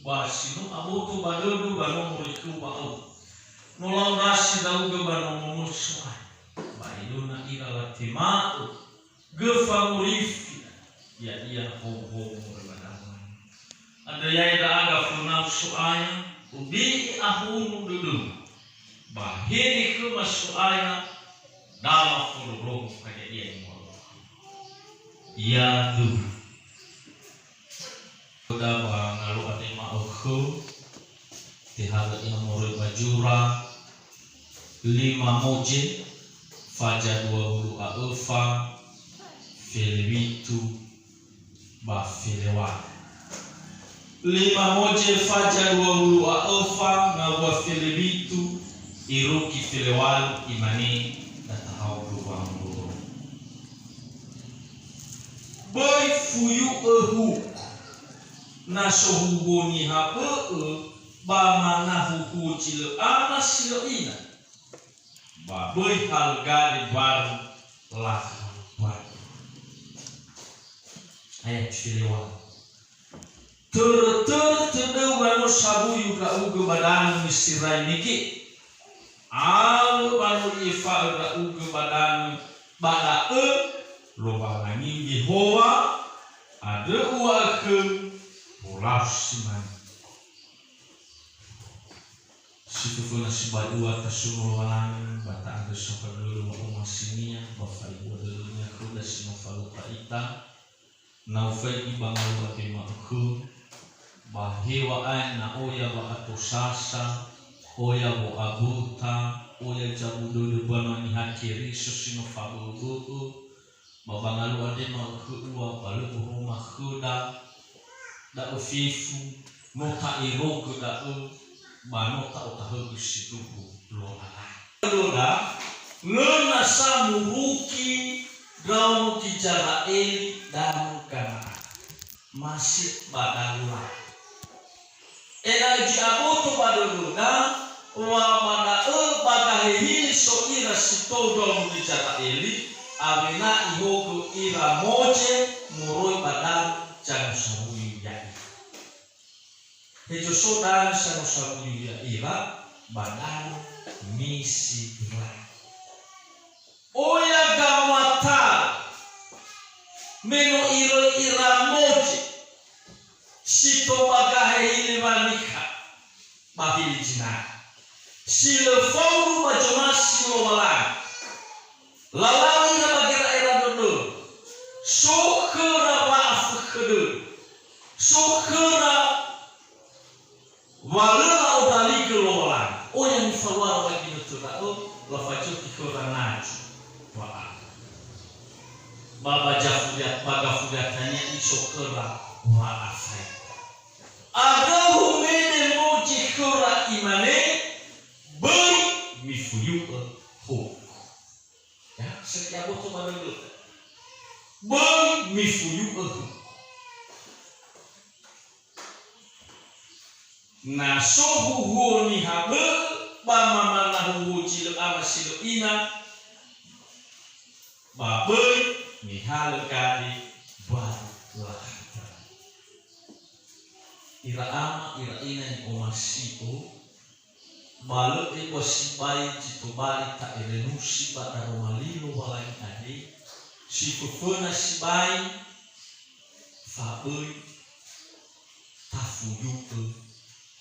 Basinu abutu badodu banu muriku bau. Nulau nasi dau ge banu musuh. Baiduna ila latimau. Gefa murifi. Ya iya ho berbadaman. Ada yang ada funau suaya. Ubi ahunu dulu. Bahiri ke masuaya. Dama furu kayak dia yang mau. Ya tuh. Udah ngalu ati mauku tihaga ina murid majura 5 moje faja 20 aefa felewitu ba felewa 5 moje faja 20 aefa ngawa felewitu iruki felewal imani datahau ruang loro boy fuyu ehu naso hubungi hape ba mana huku cilo ama silo ina ba boy halga di baru lah baru ayat filiwa ter wano sabu yuka uge badan misirai niki alu wano ifa uge badan bada lo bangangi Yehowa ada uake Rasiman situ pun si badua tasumur walang bata ada sokar dulu mau masinia bapak ibu dulunya kuda si novalu kaita naufai ibangalu ati makku bahewaan na oya ba atosasa oya bo abuta oya jabu dulu bana ni hakiri susino fabu babangalu ati makku dua balu rumah kuda da ufifu nota irogo da ba nota utahu situbu lola lona samuruki daun tijara eli dan kana masih badalula energi aboto badaluna wa mana bagahi so ira sito daun tijara eli avena ihogo ira moje muroi badal jangan sabui Hejo sodan sama sabu ya ira badan misi ira. Oya gamata meno ira moje sito bagahe ile manika bahili jina. Sile fauru bajoma silo walang. Lalangi na bagira era dodo. Sokera baaf kedu. Sokera Walau udali kelola, yang fawar lagi betul lafaju tikoran naju, wah, baba jafuliat baga fuliatannya isokera wah afai. Ada humene moji kera imane ber mifuyu ho, ya setiap waktu mana dulu, ber mifuyu ho. Na sohu huoni habe ba mama na huo cilo ama silo ina ba boy ni hal kali ba lah ira ama ira ina ni omasiko balu e wasibai cito bali ta elenusi ba na romalilo walai ade si kufuna sibai fa boy tafuyu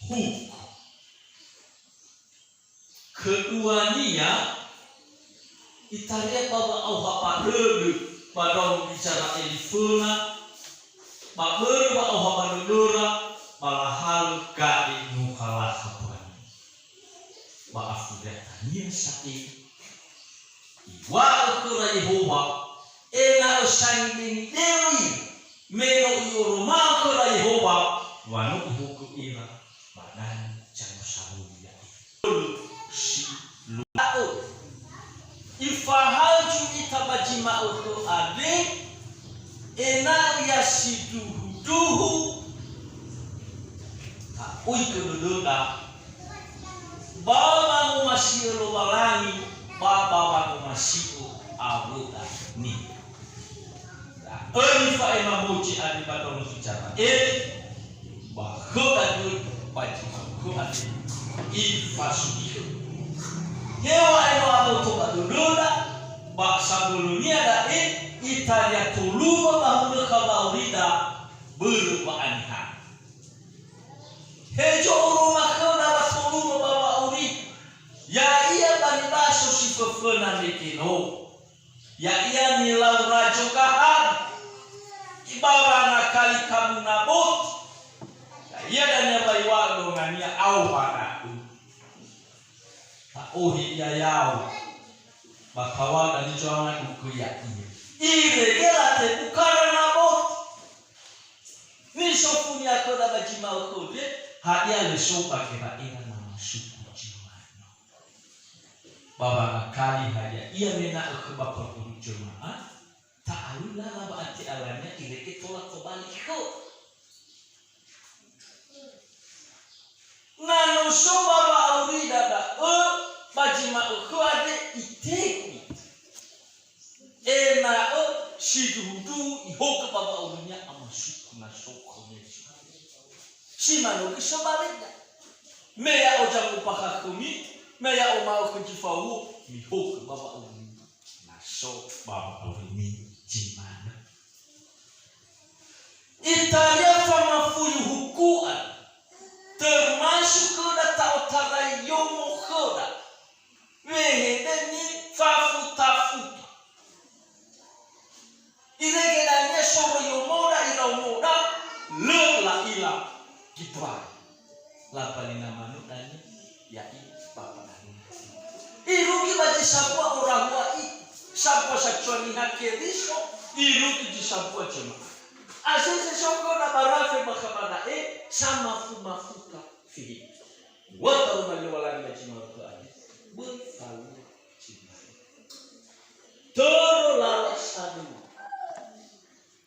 huk keduanya Italia baba au hapa lele pada bicara elifuna babere ba au hapa lelura bala hal kadi nukalah hapan ba afudata nia sai wa kura Yehova ena sangi dewi meno yoroma kura Yehova wanu huku ira badan jangan sabu ya si luau ifahaju itabajima uto ade ena ya siduhu tak ui keduduka baba masih lo balangi baba masih awuta ni Enifa emamoji adi badon bicara bahwa baji ko ati ifasudiyo hewa eno abo to badulula ba sabulunia da Italia tuluba bahuna kabaurida berupa anha hejo rumah kena basuluba babauri ya iya bani baso si fefena mikino ya iya nilau rajo kahan ibarana kali kamu nabut ya iya dan ya bayiwalo ngania au padaku tak ohi ya yau bakawa dan jangan ukuya ire gela te bukara nabut ni sofunya koda bajima ukode hadia le sopa kira ina nama suku jimano baba kali hadia ia mena ukeba perpuru jemaah ta'alula laba anti alanya ire ke tolak kembali ko nano soba ba aurida da bajima ukode iteki ena shidudu ihoka baba urunya amasuku na soko meji shimano kishabaleda meya oja upaka kumi meya omao kujifawu ihoka baba urunya na soko baba urunya jimana Italia famafuyu hukuan termasuk koda tautara yomo koda wehedeni fafu iregelanya soro yomoda ila lela ila gibra la palina manudanya ya bapa nani irugi baji sabua orang wa sabua sakchoni hakerisho irugi di sabua cema asese soko na barafe makamana sama mafuta fihi wata unaliwala baji maruka befalu cima toro lala sadu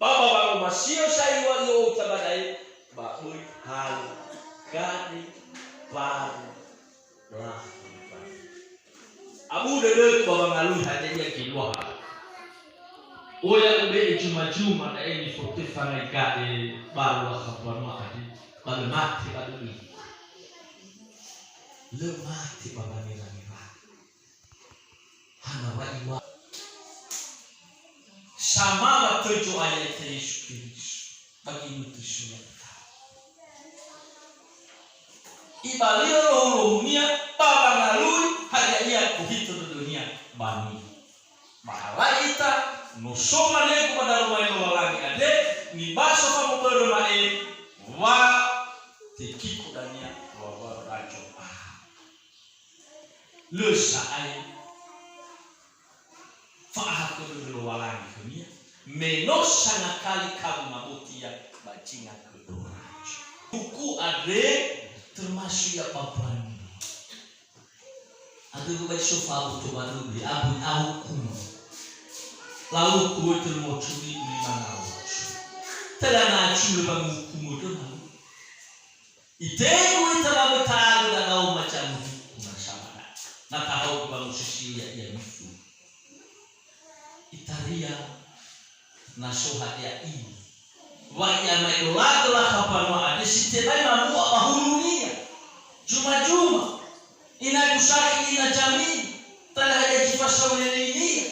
Bapa masih saya walau tabadai bakul hal kadi baru lah abu dede bapa ngalu hanya dia keluar oh yang be cuma na ini foto fanai kadi baru lah kapan makadi baru mati baru ni lemati bapa ni hana wa sama tujuh ayat Yesus Kristus bagi mutusunya ibalia rohnya bapa ngalui hanya ia kuhitu dunia bani mahalaita nusoma lego pada rumah yang lagi ade ni baso kamu berumah wa tikiku dania wa rajo lusa ay fahaku dulu walangi dunia menos sangat kali kamu mabuti ya bajingan kedua buku ade termasuk ya papan ada gue baca sofa butuh baru di abu kuno lalu gue termocuri di mana telah nacu lebang kuno tu ite gue telah bertahan dan kau macam masalah nak tahu kalau sesia yang itu Italia nasohat ya ini wajah mereka telah kapan ada setiap mamu bahulunya cuma ina usaki ina jamii telah ada jifasu ini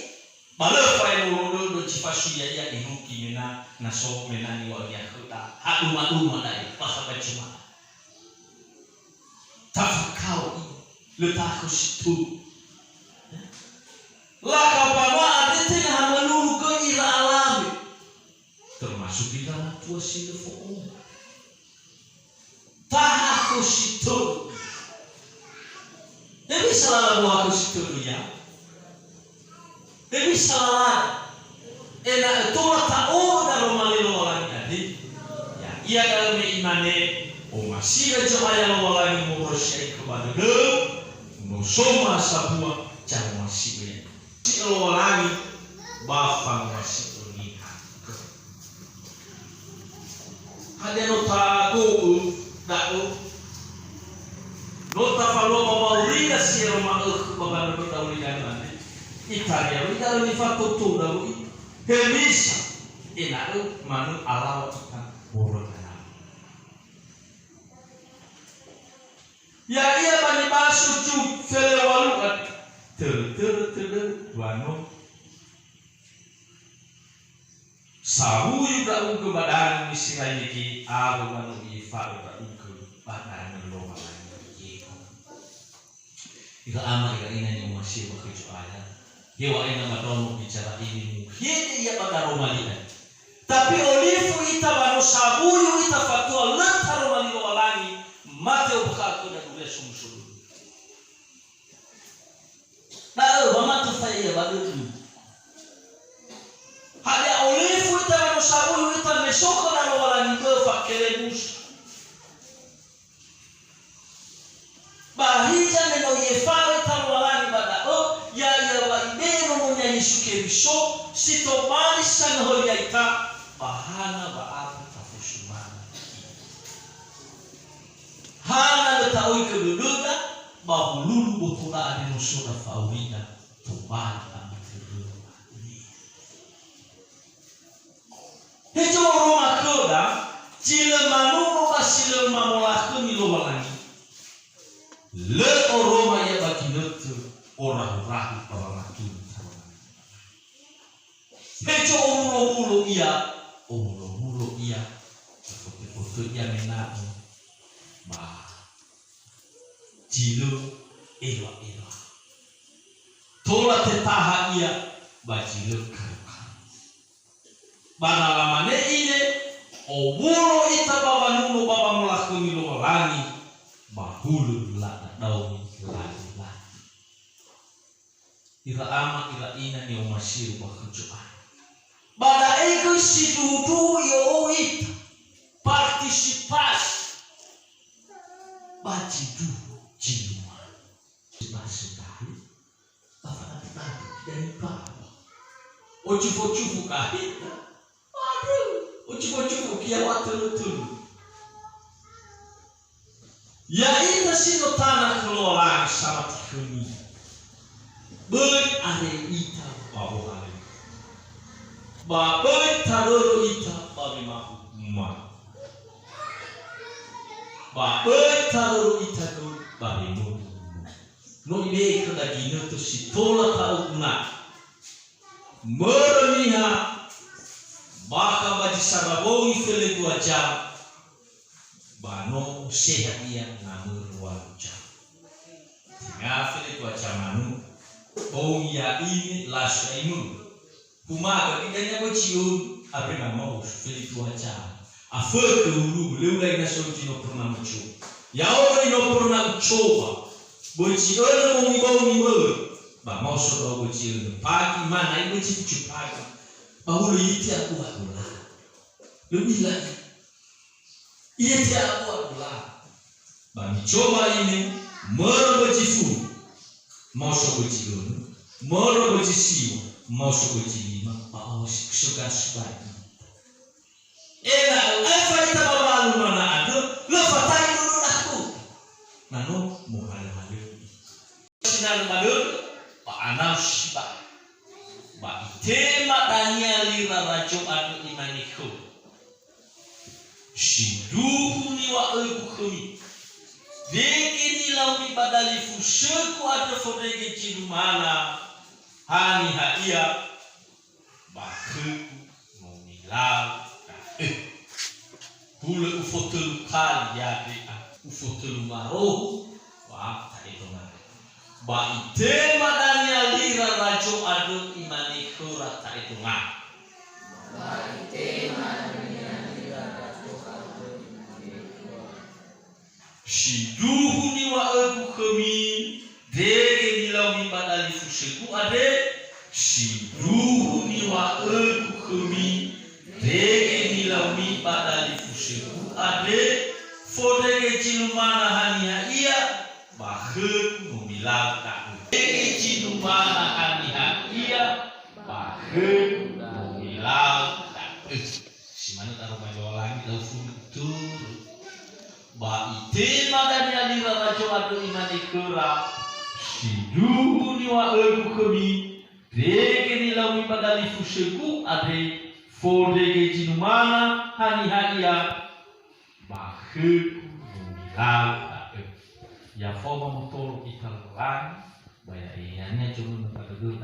malah pai murudo jifasu ya inuki mena naso mena ni wajah kita hadu dai pakai cuma tafakau letakku situ lah kapan ada tengah melulu ke ila alami termasuk di dalam tua silfo tahaku situ demi salah aku situ ya demi salah enak itu tahu dalam malilo orang tadi ya ia dalam imane masih aja ayah orang menguruskan kepada dia nusoma sabua jangan masih kalau orang bafang masih terlihat ada nota aku tahu nota kalau mau lihat si rumah bapak tahu lihat mana Italia kita ni faktor tu dah Helisa enak manu alau kita boros Ya ia bani basu cu fele walu at ter wano sahu yuda uke badan misirai ki abu wano ifa uda uke badan lo malanya ye ika ama ika ina ni masih bekerja Hewa ina madono bicara ini hini ya pada romalina tapi olifu ita bano sabuyu ita fatua lata romalino walangi mate ubakaku dan ule sumsulu na mama tu faya badu hada olifu ita bano sabuyu ita mesoko na walangi ko fakelemus bahija neno yefawe ita walangi bada ya Yesu Kristo sitomali sana holia ita bahana baabu tafusumana hana letaui keduluda bahululu botula adi nusuda faurida tobali amatululu hejo roma koda cile manuno basile mamolake milo walangi le oroma ya bakinotu orang-orang paramatu Hejo umulo iya foto iya menako ba jilo ewa tola tetaha iya ba jilo karuka banalamane ine omulo ita baba nuno baba mulakuni lo langi bahulu la dauni lagi ira ama ira ina ni omashir bakujuan Bada ego sidudu yo it participasi bajidu jiwa basukali bapa tatu dari bapa ojufu kahita aduh ojufu kia watulu ya ita sino tanah kelola sama tikuni ber are ita bawa Babai taroro ita babi mahuma. Babai taroro ita do babi mu. No ide kada gino to sitola tahu na. Meroniha baka baji saraboi fele dua jam. Bano sehat ia ngamur walu jam. Tinggal fele dua jam anu. Oh ya ini las imun. Kumaga idanya ko cium abre na mau fili tuaca afa dulu belum lagi nasional no pernah mencoba ya orang no pernah mencoba boci orang mau ba mau sudah boci pagi mana ini boci pagi bahulu itu aku lah lebih lagi itu aku lah ba mencoba ini merboci fu mau boci merboci siu mau boci suka sebaik. Apa kita bawa mana ada? Lepas dulu aku. Nano muhal-halul. Sinar malul Pak Anas Pak tema tanya lira rajo adu imaniku. Siduh ni wa kumi. Deki launi badali fuseku ada fodege cinumana hani haia. Baku nomilau hulu ufotul kali ya ufotul maroh wah tak itu mana ba tema dania lira rajo adu imani kura tak itu mana ba tema dania lira rajo adu imani kura siduhu ni wa aku kami dege nilau mi badali fuseku ade siduhu ni wa aku kami dege nilau mi badali fuseku ade fodege cilumana hania iya bahek mumilau tak dege cilumana hania iya bahek mumilau tak si mana taruh majalah lagi lau futur ba ite madani alira rajo adu imani kera siduhu ni wa aku kami dege nilau mi badali fuseku ade fodege cilumana hania iya bahek mumilau tak ya foma motoro ikalan baya ianya cuma pada dulu